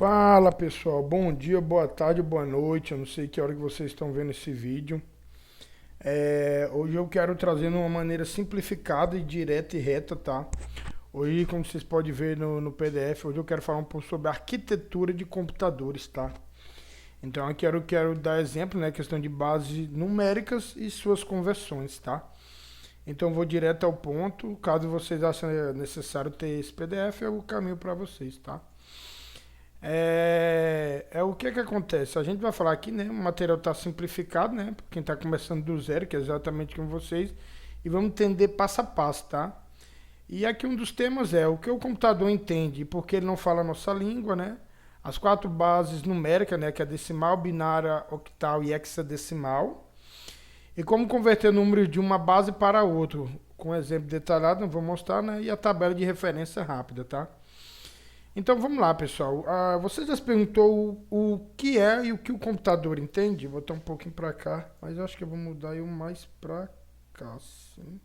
Fala pessoal, bom dia, boa tarde, boa noite. Eu não sei que hora que vocês estão vendo esse vídeo. Hoje eu quero trazer de uma maneira simplificada e direta e reta, tá? Hoje, como vocês podem ver no PDF, hoje eu quero falar um pouco sobre arquitetura de computadores, tá? Então aqui eu quero dar exemplo, né? Questão de bases numéricas e suas conversões, tá? Então eu vou direto ao ponto. Caso vocês achem necessário ter esse PDF, é o caminho para vocês, tá? O que acontece? A gente vai falar aqui, né? O material está simplificado, né? Para quem está começando do zero, que é exatamente como vocês, e vamos entender passo a passo, tá? E aqui um dos temas é o que o computador entende, porque ele não fala a nossa língua, né? As quatro bases numéricas, né? Que é decimal, binária, octal e hexadecimal. E como converter números de uma base para outra, com exemplo detalhado, não vou mostrar, né? E a tabela de referência rápida, tá? Então vamos lá, pessoal. Você já se perguntou o que é e o que o computador entende? Vou botar um pouquinho para cá, mas eu acho que eu vou mudar eu mais para cá, sim.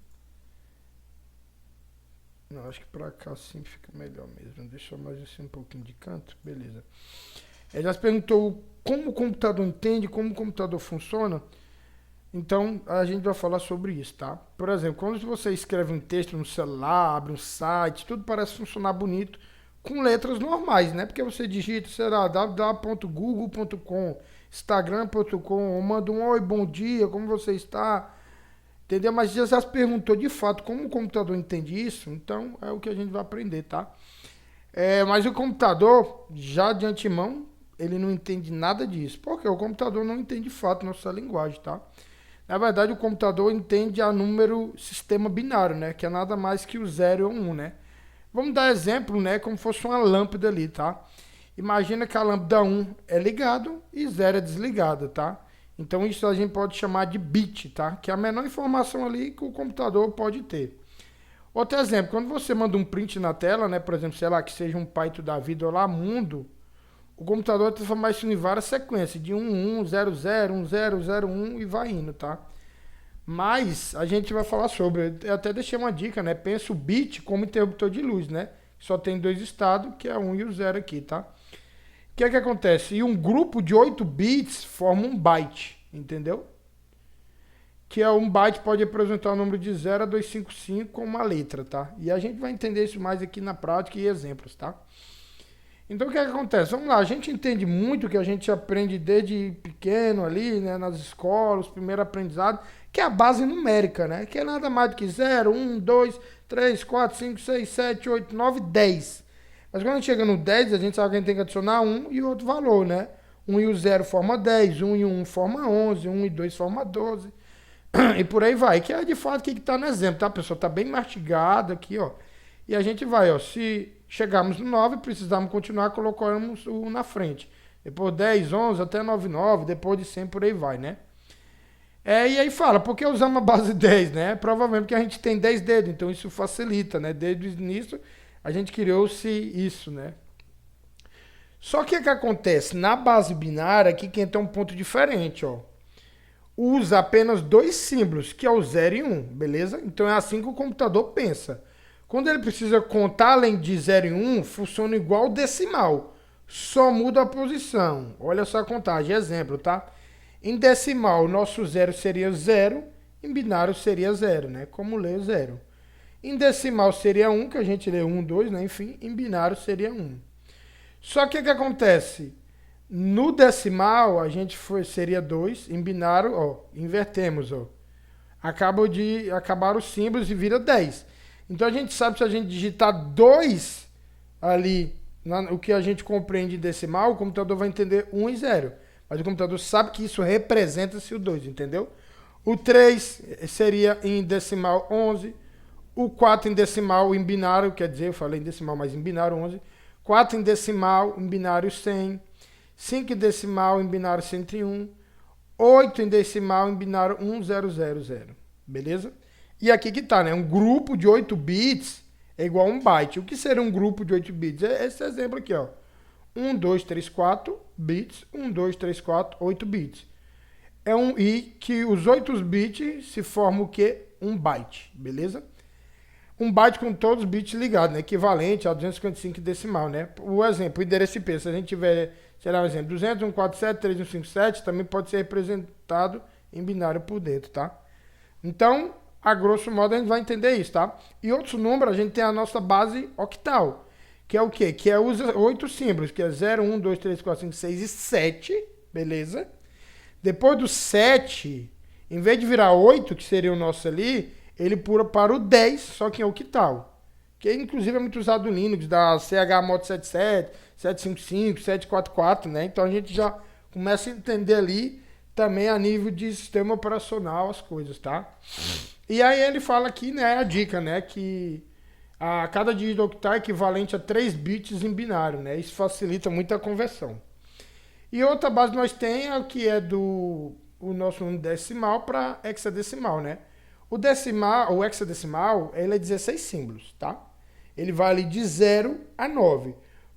Não, acho que para cá sim fica melhor mesmo. Deixa eu mais assim um pouquinho de canto, beleza. Ele já se perguntou como o computador entende, como o computador funciona. Então a gente vai falar sobre isso, tá? Por exemplo, quando você escreve um texto no celular, abre um site, tudo parece funcionar bonito com letras normais, né? Porque você digita, sei lá, www.google.com, instagram.com, ou manda um oi, bom dia, como você está? Entendeu? Mas já se perguntou de fato como o computador entende isso, então é o que a gente vai aprender, tá? Mas o computador, já de antemão, ele não entende nada disso, porque o computador não entende de fato nossa linguagem, tá? Na verdade, o computador entende a número sistema binário, né? Que é nada mais que o 0 e o 1, né? Vamos dar exemplo, né? Como fosse uma lâmpada ali, tá? Imagina que a lâmpada 1 é ligado e 0 é desligada, tá? Então isso a gente pode chamar de bit, tá? Que é a menor informação ali que o computador pode ter. Outro exemplo, quando você manda um print na tela, né? Por exemplo, sei lá, que seja um Python da vida ou lá mundo, o computador transforma isso em várias sequências, de 1, 1, 0, 0, 1, 0, 0, 1 e vai indo, tá? Mas a gente vai falar sobre, eu até deixei uma dica, né? Pensa o bit como interruptor de luz, né? Só tem dois estados, que é o 1 e o 0 aqui, tá? O que é que acontece? E um grupo de 8 bits forma um byte, entendeu? Que é um byte pode representar o número de 0 a 255 com uma letra, tá? E a gente vai entender isso mais aqui na prática e exemplos, tá? Então o que é que acontece? Vamos lá, a gente entende muito que a gente aprende desde pequeno ali, né, nas escolas, primeiro aprendizado, que é a base numérica, né? Que é nada mais do que 0, 1, 2, 3, 4, 5, 6, 7, 8, 9, 10. Mas quando a gente chega no 10, a gente sabe que a gente tem que adicionar um e outro valor, né? 1 e o 0 forma 10, 1 e o 1 forma 11, 1 e 2 forma 12. E por aí vai, que é de fato o que está no exemplo, tá, pessoal? Tá bem mastigado aqui, ó. E a gente vai, ó, se chegarmos no 9, precisamos continuar, colocamos o na frente. Depois 10, 11, até 9, 9, depois de 100, por aí vai, né? E aí fala, por que usamos a base 10, né? Provavelmente porque a gente tem 10 dedos, então isso facilita, né? Desde o início a gente criou-se isso, né? Só que o que acontece? Na base binária, aqui que entra um ponto diferente, ó. Usa apenas dois símbolos, que é o 0 e 1, beleza? Então é assim que o computador pensa. Quando ele precisa contar além de 0 e 1, funciona igual o decimal. Só muda a posição. Olha só a contagem, exemplo, tá? Em decimal, o nosso 0 seria 0, em binário seria 0, né? Como ler 0. Em decimal seria 1, que a gente lê 1, 2, né? Enfim, em binário seria 1. Só que o que acontece? No decimal, a gente seria 2, em binário, ó, invertemos, ó. Acabar os símbolos e vira 10. Então a gente sabe se a gente digitar 2 ali, o que a gente compreende em decimal, o computador vai entender 1 e 0. Mas o computador sabe que isso representa-se o 2, entendeu? O 3 seria em decimal 11. O 4 em decimal em binário, quer dizer, eu falei em decimal, mas em binário 11. 4 em decimal em binário 100. 5 em decimal em binário 101. 8 em decimal em binário 1000. Beleza? E aqui que tá, né? Um grupo de 8 bits é igual a um byte. O que seria um grupo de 8 bits? É esse exemplo aqui, ó. 1, 2, 3, 4 bits. 1, 2, 3, 4, 8 bits. E que os 8 bits se formam o quê? Um byte. Beleza? um byte com todos os bits ligados, né? Equivalente a 255 decimal, né? O exemplo, o endereço IP, se a gente tiver, sei lá, um exemplo, 200, 147, 3157, também pode ser representado em binário por dentro, tá? Então, a grosso modo, a gente vai entender isso, tá? E outros números, a gente tem a nossa base octal, que é o quê? Que é os 8 símbolos, que é 0, 1, 2, 3, 4, 5, 6 e 7, beleza? Depois do 7, em vez de virar 8, que seria o nosso ali, ele pula para o 10, só que em octal. Que inclusive é muito usado no Linux, da CHMOD77, 755, 744, né? Então a gente já começa a entender ali também a nível de sistema operacional as coisas, tá? E aí ele fala aqui, né, a dica, né, que a cada dígito octal é equivalente a 3 bits em binário, né? Isso facilita muito a conversão. E outra base nós tem é o que é do o nosso número decimal para hexadecimal, né? O decimal, o hexadecimal, ele é 16 símbolos, tá? Ele vai ali de 0 a 9.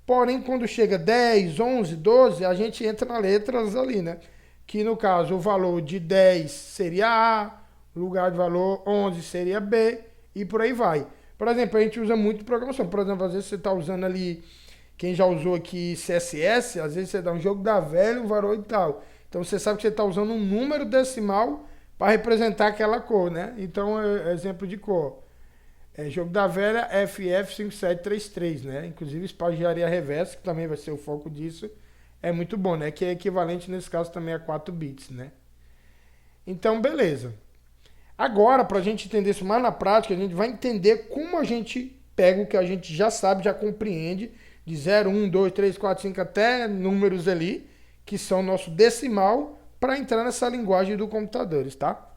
Porém, quando chega 10, 11, 12, a gente entra nas letras ali, né? Que no caso, o valor de 10 seria A, o lugar de valor 11 seria B, e por aí vai. Por exemplo, a gente usa muito programação. Por exemplo, às vezes você está usando ali, quem já usou aqui CSS, às vezes você dá um jogo da velha, um valor e tal. Então você sabe que você está usando um número decimal para representar aquela cor, né? Então, exemplo de cor. Jogo da velha FF5733, né? Inclusive, espagiaria reversa, que também vai ser o foco disso, é muito bom, né? Que é equivalente, nesse caso, também a 4 bits, né? Então, beleza. Agora, para a gente entender isso mais na prática, a gente vai entender como a gente pega o que a gente já sabe, já compreende, de 0, 1, 2, 3, 4, 5 até números ali, que são nosso decimal, para entrar nessa linguagem do computadores, tá?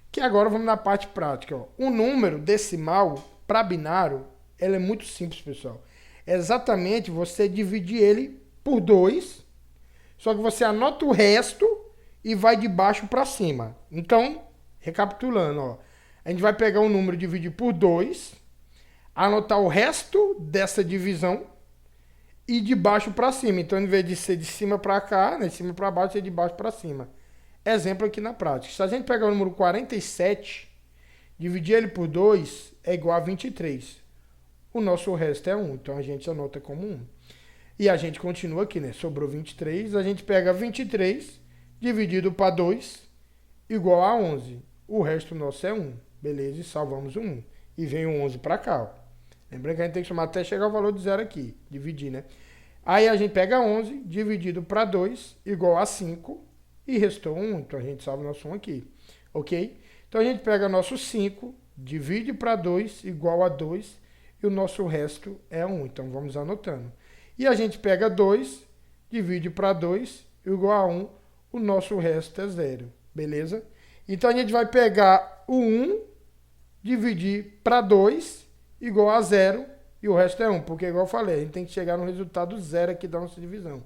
Que agora vamos na parte prática. Ó. O número decimal para binário, ele é muito simples, pessoal. É exatamente você dividir ele por 2, só que você anota o resto e vai de baixo para cima. Então, recapitulando, ó, a gente vai pegar um número e dividir por 2, anotar o resto dessa divisão e de baixo para cima. Então, em vez de ser de cima para cá, né, de cima para baixo, é de baixo para cima. Exemplo aqui na prática. Se a gente pegar o número 47, dividir ele por 2, é igual a 23. O nosso resto é 1, então a gente anota como 1. E a gente continua aqui, né? Sobrou 23, a gente pega 23, dividido para 2, igual a 11. O resto nosso é 1. Beleza? E salvamos o 1. E vem o 11 para cá, ó. Lembrando que a gente tem que somar até chegar ao valor de 0 aqui. Dividir, né? Aí a gente pega 11, dividido para 2, igual a 5. E restou 1, então a gente salva o nosso 1 aqui. Ok? Então a gente pega nosso 5, divide para 2, igual a 2. E o nosso resto é 1. Então vamos anotando. E a gente pega 2, divide para 2, igual a 1. O nosso resto é 0. Beleza? Então a gente vai pegar o 1, dividir para 2, igual a 0, e o resto é 1, porque igual eu falei, a gente tem que chegar no resultado 0 aqui da nossa divisão.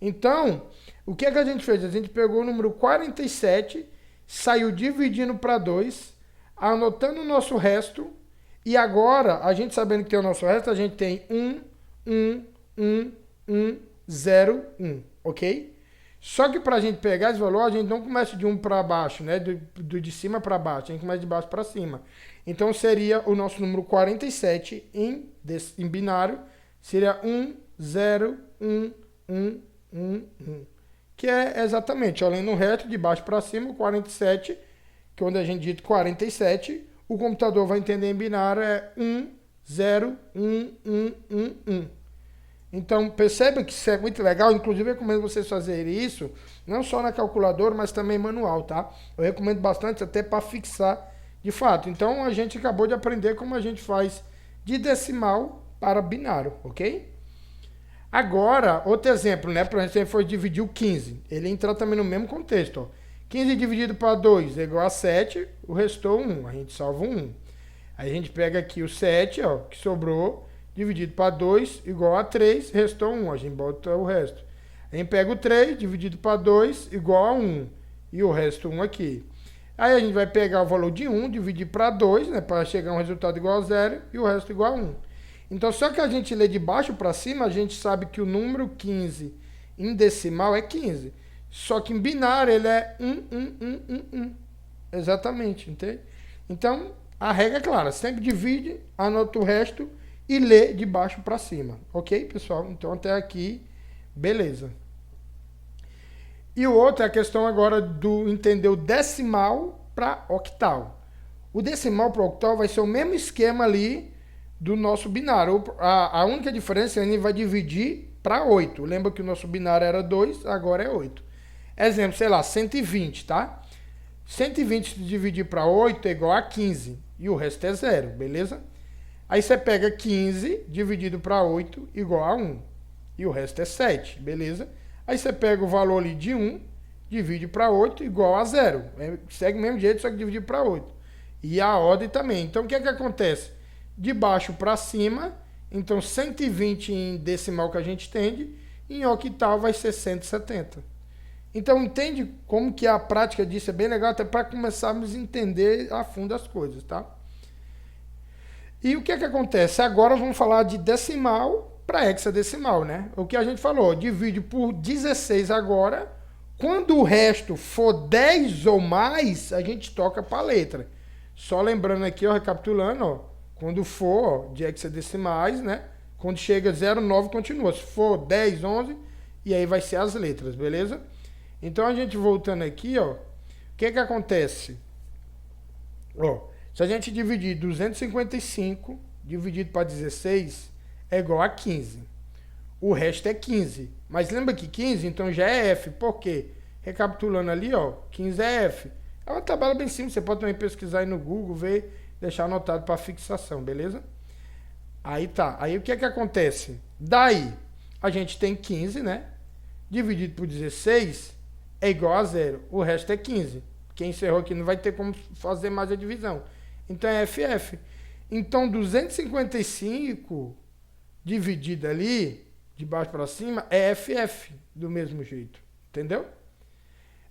Então, o que é que a gente fez? A gente pegou o número 47, saiu dividindo para 2, anotando o nosso resto, e agora, a gente sabendo que tem o nosso resto, a gente tem 1, 1, 1, 1, 0, 1, ok? Só que para a gente pegar esse valor, a gente não começa de 1 para baixo, né? De cima para baixo, a gente começa de baixo para cima. Então seria o nosso número 47 em binário, seria 1, 0, 1, 1, 1, 1. Que é exatamente, olhando o reto de baixo para cima, o 47, que quando a gente digita 47, o computador vai entender em binário é 1, 0, 1, 1, 1, 1. Então, perceba que isso é muito legal. Inclusive, eu recomendo vocês fazerem isso, não só na calculadora, mas também manual, tá? Eu recomendo bastante até para fixar de fato. Então, a gente acabou de aprender como a gente faz de decimal para binário, ok? Agora, outro exemplo, né? Por exemplo, se a gente for dividir o 15, ele entra também no mesmo contexto, ó. 15 dividido para 2 é igual a 7, o restou 1, a gente salva 1. Aí a gente pega aqui o 7, ó, que sobrou, dividido para 2, igual a 3, restou 1, a gente bota o resto. A gente pega o 3, dividido para 2, igual a 1, e o resto 1 aqui. Aí a gente vai pegar o valor de 1, dividir para 2, né, para chegar a um resultado igual a 0, e o resto igual a 1. Então, só que a gente lê de baixo para cima, a gente sabe que o número 15 em decimal é 15. Só que em binário ele é 1, 1, 1, 1, 1. Exatamente, entende? Então, A regra é clara, sempre divide, anota o resto e lê de baixo para cima. Ok, pessoal? Então até aqui, beleza. E o outro é a questão agora do entender o decimal para octal. O decimal para octal vai ser o mesmo esquema ali do nosso binário. A única diferença é que a gente vai dividir para 8. Lembra que o nosso binário era 2, agora é 8. Exemplo, sei lá, 120, tá? 120 dividir para 8 é igual a 15. E o resto é 0, beleza? Aí você pega 15 dividido para 8 igual a 1. E o resto é 7, beleza? Aí você pega o valor ali de 1, divide para 8 igual a 0. Segue o mesmo jeito, só que dividir para 8. E a ordem também. Então o que é que acontece? De baixo para cima, então 120 em decimal que a gente tende, em octal vai ser 170. Então entende como que a prática disso é bem legal, até para começarmos a entender a fundo as coisas, tá? E o que é que acontece? Agora vamos falar de decimal para hexadecimal, né? O que a gente falou, divide por 16 agora. Quando o resto for 10 ou mais, a gente toca para a letra. Só lembrando aqui, ó, recapitulando, ó, quando for ó, de hexadecimais, né? Quando chega 0, 9, continua. Se for 10, 11, e aí vai ser as letras, beleza? Então a gente voltando aqui, ó, o que é que acontece? Ó, se a gente dividir 255 dividido para 16 é igual a 15. O resto é 15. Mas lembra que 15 então já é F. Por quê? Recapitulando ali, ó, 15 é F. É uma tabela bem simples, você pode também pesquisar aí no Google, ver, deixar anotado para fixação, beleza? Aí tá. Aí o que é que acontece? Daí a gente tem 15, né? Dividido por 16 é igual a 0. O resto é 15. Quem encerrou aqui não vai ter como fazer mais a divisão. Então é FF. Então 255 dividido ali, de baixo para cima, é FF do mesmo jeito. Entendeu?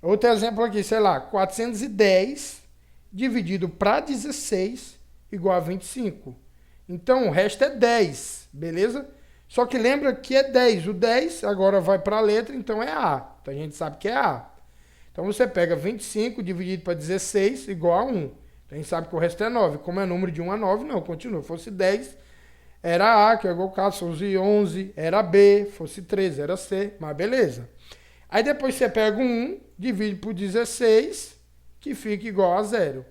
Outro exemplo aqui, sei lá, 410 dividido para 16 igual a 25. Então o resto é 10, beleza? Só que lembra que é 10. O 10 agora vai para a letra, então é A. Então a gente sabe que é A. Então você pega 25 dividido para 16 igual a 1. Então a gente sabe que o resto é 9. Como é número de 1 a 9, não, continua. Fosse 10, era A, que é igual o caso. Fosse 11, era B. Fosse 13, era C. Mas beleza. Aí depois você pega o 1, divide por 16, que fica igual a 0.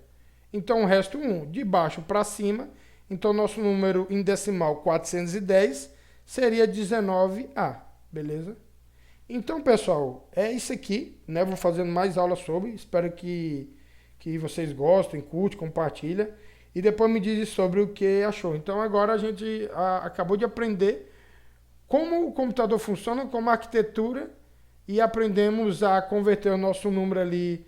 Então o resto 1, de baixo para cima. Então nosso número em decimal 410 seria 19A, beleza? Então, pessoal, é isso aqui, né? Vou fazendo mais aulas sobre, espero que vocês gostem, curte, compartilha e depois me diz sobre o que achou. Então, agora a gente acabou de aprender como o computador funciona, como a arquitetura e aprendemos a converter o nosso número ali,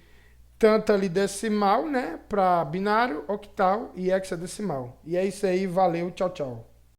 tanto ali decimal, né? Para binário, octal e hexadecimal. E é isso aí, valeu, tchau, tchau.